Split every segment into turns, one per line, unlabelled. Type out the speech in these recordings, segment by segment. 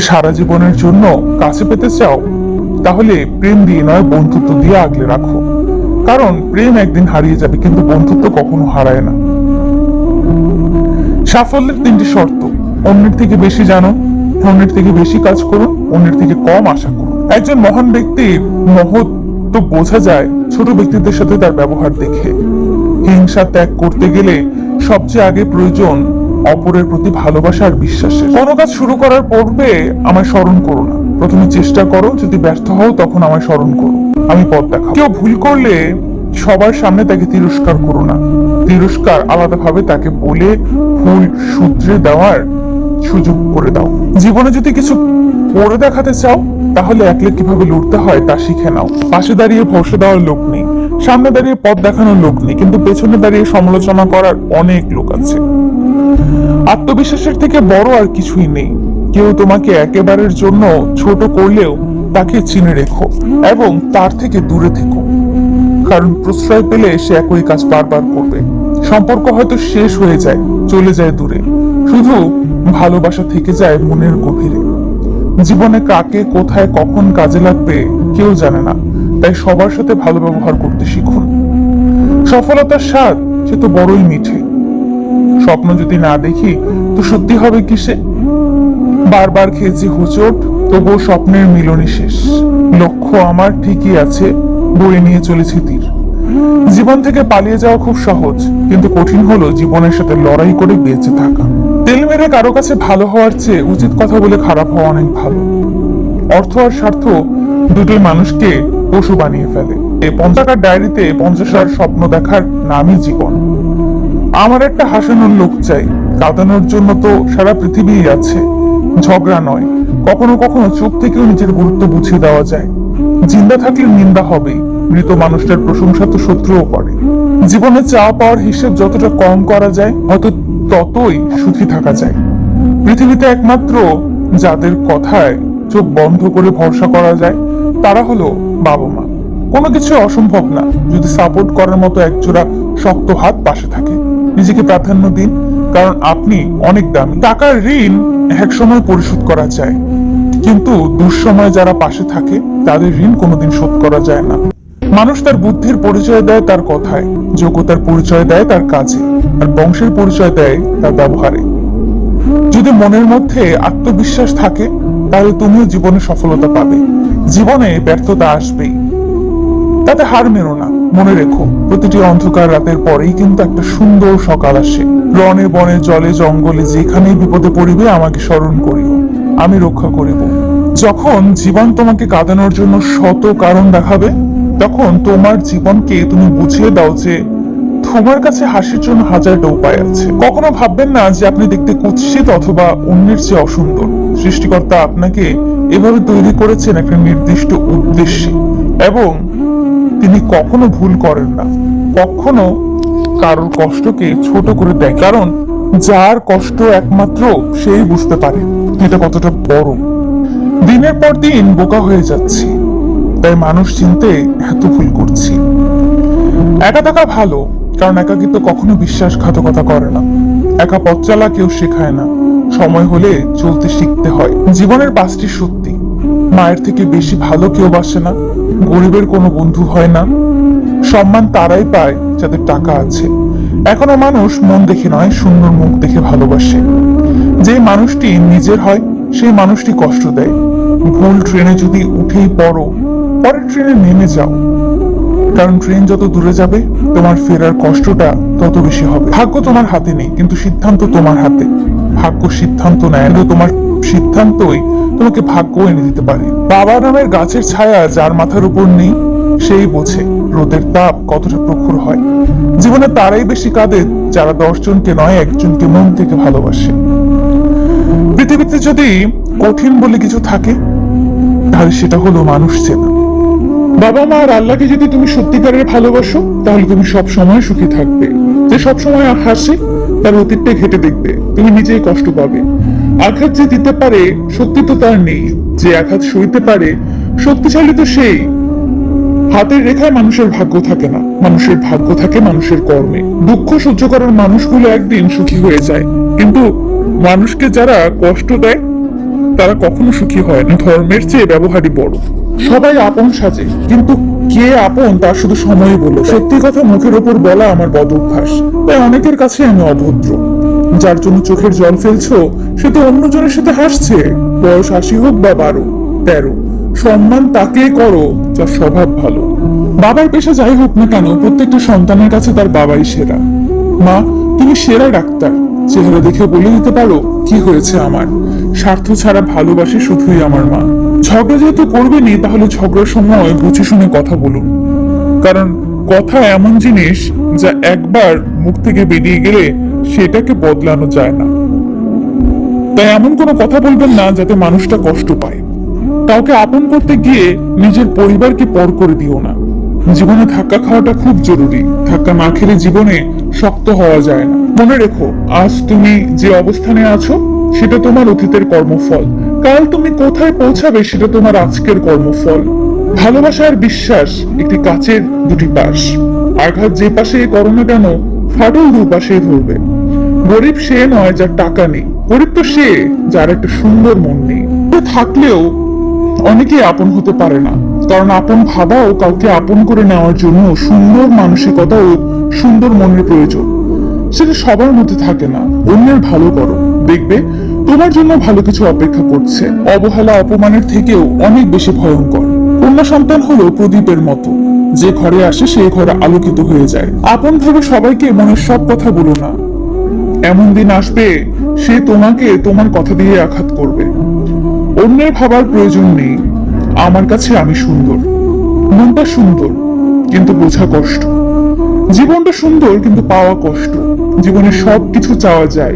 সারা জীবনের জন্য কাছে পেতে চাও, তাহলে প্রেম দিয়ে নয় বন্ধুত্ব দিয়ে আগলে রাখো। কারণ প্রেম একদিন হারিয়ে যাবে, কিন্তু বন্ধুত্ব কখনো হারায় না। সাফল্যের 3টি শর্ত: অন্যের থেকে বেশি জানো, অন্যের থেকে বেশি কাজ করো, অন্যের থেকে কম আশা করো। একজন মহান ব্যক্তির মহত্ব বোঝা যায় ছোট ব্যক্তিদের সাথে তার ব্যবহার দেখে। হিংসা ত্যাগ করতে গেলে সবচেয়ে আগে প্রয়োজন অপরের প্রতি ভালোবাসা আর বিশ্বাসের। কোনো কাজ শুরু করার পূর্বে আমায় স্মরণ করো না, প্রথমে চেষ্টা করো, যদি ব্যর্থ হও তখন আমায় স্মরণ করো, আমি পথ দেখাবো। কেউ ভুল করলে সবার সামনে তাকে তিরস্কার করো না, তিরস্কার আলাদাভাবে তাকে বলে ভুল শুধরে দেওয়ার সুযোগ করে দাও। জীবনে যদি কিছু করে দেখাতে চাও, তাহলে একলে কিভাবে লড়তে হয় তা শিখে নাও। পাশে দাঁড়িয়ে ভরসা দেওয়ার লোক নেই, সামনে দাঁড়িয়ে পথ দেখানোর লোক নেই, কিন্তু পেছনে দাঁড়িয়ে সমালোচনা করার অনেক লোক আছে। আত্মবিশ্বাসের থেকে বড় আর কিছুই নেই। কেউ তোমাকে একেবারের জন্য ছোট করলেও তাকে চিনে রেখো এবং তার থেকে দূরে থেকো, কারণ প্রশ্রয় পেলে সে একই কাজ বারবার করবে। সম্পর্ক হয়তো শেষ হয়ে যায়, চলে যায় দূরে, শুধু ভালোবাসা থেকে যায় মনের গভীরে। জীবনে কাকে কোথায় কখন কাজে লাগবে কেউ জানে না, তাই সবার সাথে ভালো ব্যবহার করতে শিখুন। সফলতার স্বাদ সে তো বড়ই মিঠে, স্বপ্ন যদি না দেখি তো সত্যি হবে কিসে? বারবার খেয়েছি হোঁচট, তবুও স্বপ্নের মিলনই শেষ। লক্ষ্য আমার ঠিকই আছে, বয়ে নিয়ে চলেছি তীর। জীবন থেকে পালিয়ে যাওয়া খুব সহজ, কিন্তু কঠিন হলো জীবনের সাথে লড়াই করে বেঁচে থাকা। তেল মেরে কারো কাছে ভালো হওয়ার চেয়ে উচিত কথা বলে খারাপ হওয়া অনেক ভালো। অর্থ আর স্বার্থ দুটোই মানুষকে পশু বানিয়ে ফেলে। এই 50 ডায়েরিতে 50 স্বপ্ন দেখার নামই জীবন। আমার একটা হাসানোর লোক চাই, কাঁদানোর জন্য তো সারা পৃথিবী আছে। ঝগড়া নয়, কখনো কখনো চোখ থেকেও নিজের গুরুত্ব বুঝিয়ে দেওয়া যায়। জিন্দা থাকলে নিন্দা হবেই, মৃত মানুষটার প্রশংসা তো শত্রুও করে। জীবনে চাওয়া পাওয়ার হিসেব যতটা কম করা যায়, হয়তো ততই সুখী থাকা যায়। পৃথিবীতে একমাত্র যাদের কথায় চোখ বন্ধ করে ভরসা করা যায় তারা হলো বাবা মা। কোনো কিছু অসম্ভব না যদি সাপোর্ট করার মতো একজোড়া শক্ত হাত পাশে থাকে। নিজেকে প্রাধান্য দিন, কারণ আপনি অনেক দামি। টাকার ঋণ একসময় পরিশোধ করা যায়, কিন্তু দুঃসময় যারা পাশে থাকে তাদের ঋণ কোনোদিন শোধ করা যায় না। মানুষ তার বুদ্ধির পরিচয় দেয় তার কথায়, যোগ্যতার পরিচয় দেয় তার কাজে, আর বংশের পরিচয় দেয় তার ব্যবহারে। যদি মনের মধ্যে আত্মবিশ্বাস থাকে, তাহলে তুমিও জীবনে সফলতা পাবে। জীবনে ব্যর্থতা আসবেই, তাতে হার মেনো না। মনে রেখো, প্রতিটি অন্ধকার রাতের পরেই কিন্তু একটা সুন্দর সকাল আসে। রনে বনে জলে জঙ্গলে যেখানেই বিপদে পড়িবে আমাকে স্মরণ করিও, আমি রক্ষা করিব। যখন জীবন তোমাকে কাঁদানোর জন্য শত কারণ দেখাবে, তখন তোমার জীবনকে তুমি বুঝিয়ে দাও যে তোমার কাছে হাসির জন্য হাজারটা উপায় আছে। কখনো ভাববেন না যে আপনি দেখতে কুৎসিত অথবা অন্যের চেয়ে অসুন্দর। সৃষ্টিকর্তা আপনাকে এভাবে তৈরি করেছেন একটা নির্দিষ্ট উদ্দেশ্যে, এবং তিনি কখনো ভুল করেন না, কখনো কারোর কষ্টকে ছোট করে দেয়। কারণ যার কষ্ট একমাত্র সেই বুঝতে পারে এটা কতটা বড়। দিনের পর দিন বোকা হয়ে যাচ্ছি, তাই মানুষ চিনতে এত ভুল করছি। একা থাকা ভালো, কারণ একাকিত্ব কখনো বিশ্বাসঘাতকতা করে না। একা পথ চলা কেউ শেখায় না, সময় হলে চলতে শিখতে হয়। জীবনের 5টি সত্যি: মায়ের থেকে বেশি ভালো কেউ বাসে না, গরিবের কোনো বন্ধু হয় না, সম্মান তারাই পায় যাদের টাকা আছে। এখনো মানুষ মন দেখে নয়, সুন্দর মুখ দেখে ভালোবাসে। যে মানুষটি নিজের হয় সেই মানুষটি কষ্ট দেয়। ভুল ট্রেনে যদি উঠেই পড়ো, পরের ট্রেনে নেমে যাও, কারণ ট্রেন যত দূরে যাবে তোমার ফেরার কষ্টটা তত বেশি হবে। ভাগ্য তোমার হাতে নেই, কিন্তু সিদ্ধান্ত তোমার হাতে। ভাগ্য সিদ্ধান্ত নেয়, কিন্তু তোমার সিদ্ধান্তই তোমাকে ভাগ্য এনে দিতে পারে। বাবা নামের গাছের ছায়া যার মাথার উপর নেই, সেই বোঝে রোদের তাপ কতটা প্রখর হয়। জীবনে তারাই বেশি কাঁদে যারা 10 জনকে নয়, একজনকে মন থেকে ভালোবাসে। পৃথিবীতে যদি কঠিন বলে কিছু থাকে, তাহলে সেটা হলো মানুষ চেনা। বাবা মা আর আল্লাহকে যদি তুমি সত্যিকারের ভালোবাসো, তাহলে তুমি সব সময় সুখী থাকবে। যে সব সময় হাসে তার অতীতটা ঘেটে দেখবে, তুমি নিজেই কষ্ট পাবে। আঘাত যে দিতে পারে শক্তি তো তার নেই, যে আঘাত সইতে পারে শক্তিশালী তো সেই। হাতের রেখায় মানুষের ভাগ্য থাকে না, মানুষের ভাগ্য থাকে মানুষের কর্মে। দুঃখ সহ্য করার মানুষগুলো একদিন সুখী হয়ে যায়, কিন্তু মানুষকে যারা কষ্ট দেয় তারা কখনো সুখী হয় না। ধর্মের চেয়ে ব্যবহারই বড়। সবাই আপন সাজে, কিন্তু কে আপন তা শুধু সময়ই বলে। সত্যি কথা মুখের ওপর বলা আমার বদ অভ্যাস, তাই অনেকের কাছে আমি অভদ্র। যার জন্য চোখের জল ফেলছো সে তো অন্যজনের সাথে হাসছে। বয়স ৮০ হোক বা ১২, ১৩, সম্মান তাকেই করো যার স্বভাব ভালো। বাবার পেশা যাই হোক না কেন, প্রত্যেকটা সন্তানের কাছে তার বাবাই সেরা। মা, তুমি সেরা ডাক্তার। চেহারা দেখে বলে দিতে পারো কি হয়েছে আমার। স্বার্থ ছাড়া ভালোবাসে শুধুই আমার মা। ঝগড়া যেহেতু করবেনই, তাহলে ঝগড়ার সময় বুঝে শুনে কথা বলুন। কারণ কথা এমন জিনিস যা একবার মুখ থেকে বেরিয়ে গেলে সেটাকে বদলানো যায় না। তাই এমন কোনো কথা বলবেন না যাতে মানুষটা কষ্ট পায়। কাউকে আপন করতে গিয়ে নিজের পরিবারকে পর করে দিও না। জীবনে ধাক্কা খাওয়াটা খুব জরুরি। ধাক্কা না খেলে জীবনে শক্ত হওয়া যায় না। মনে রেখো, আজ তুমি যে অবস্থানে আছো সেটা তোমার অতীতের কর্মফল। কাল তুমি কোথায় পৌঁছাবে সেটা তোমার আজকের কর্মফল। ভালোবাসা আর বিশ্বাস একটি কাচের দুটি পাশ। আঘাত যে পাশে করো না কেন, ফাটল দুপাশেই ধরবে। গরিব সে নয় যার টাকা নেই, গরিব তো সে যার একটা সুন্দর মন নেই। থাকলেও অনেকেই আপন হতে পারে না, কারণ আপন ভাবাও কাউকে আপন করে নেওয়ার জন্য সুন্দর মানসিকতা ও সুন্দর মনের প্রয়োজন। সেটা সবার মধ্যে থাকে না। অন্যের ভালো করো, দেখবে তোমার জন্য ভালো কিছু অপেক্ষা করছে। অবহেলা অপমানের থেকেও অনেক বেশি ভয়ঙ্কর। কন্যা সন্তান হলো প্রদীপের মতো, যে ঘরে আসে সেই ঘরে আলোকিত হয়ে যায়। আপন ভাবে সবাইকে মনের সব কথা বলো না। এমন দিন আসবে সে তোমাকে তোমার কথা দিয়ে আঘাত করবে। অন্যের ভাবার প্রয়োজন নেই। আমার কাছে আমি সুন্দর। মনটা সুন্দর কিন্তু বোঝা কষ্ট। জীবনটা সুন্দর কিন্তু পাওয়া কষ্ট। জীবনে সব কিছু চাওয়া যায়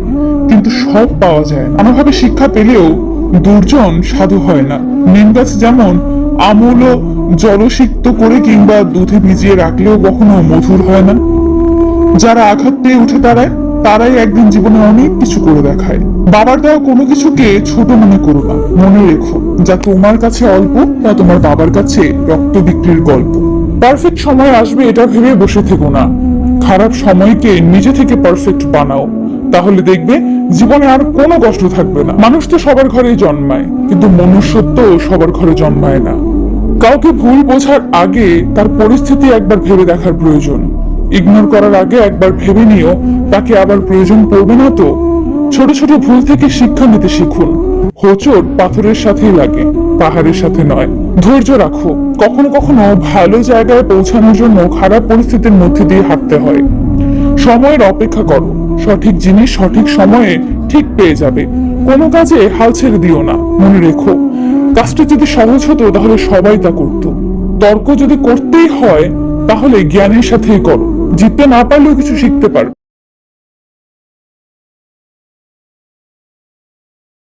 কিন্তু সব পাওয়া যায় না। নানাভাবে শিক্ষা পেলেও দুর্জন সাধু হয় না। নিম গাছ যেমন আমূল জলসিক্ত করে কিংবা দুধে ভিজিয়ে রাখলেও কখনো মধুর হয় না। যারা আঘাত পেয়ে উঠে দাঁড়ায় তারাই একদিন জীবনে অনেক কিছু করে দেখায়। বাবার দেওয়া কোনো কিছুকে ছোট মনে করো না। মনে রেখো, যা তোমার কাছে অল্প তা তোমার বাবার কাছে রক্ত বিক্রির গল্প। পারফেক্ট সময় আসবে এটা ভেবে বসে থেকো না। খারাপ সময়কে নিজে থেকে পারফেক্ট বানাও, তাহলে দেখবে জীবনে আর কোনো কষ্ট থাকবে না। মানুষ তো সবার ঘরেই জন্মায়, কিন্তু মনুষ্যত্ব সবার ঘরে জন্মায় না। কাউকে ভুল বোঝার আগে তার পরিস্থিতি একবার ভেবে দেখার প্রয়োজন। ইগনোর করার আগে একবার ভেবে নিও তাকে আবার প্রয়োজন পড়বে না তো। ছোট ছোট ভুল থেকে শিক্ষা নিতে শিখুন। হোঁচট পাথরের সাথেই লাগে, পাহাড়ের সাথে নয়। ধৈর্য রাখো। কখনো কখনো ভালো জায়গায় পৌঁছানোর জন্য খারাপ পরিস্থিতির মধ্যে দিয়ে হাঁটতে হয়। সময়ের অপেক্ষা করো। সঠিক জিনিস সঠিক সময়ে ঠিক পেয়ে যাবে। কোনো কাজে হাল ছেড়ে দিও না। মনে রেখো, কাজটা যদি সহজ হতো তাহলে সবাই তা করতো। তর্ক যদি করতেই হয় তাহলে জ্ঞানের সাথেই করো। জিততে না পারলেও কিছু শিখতে পারো।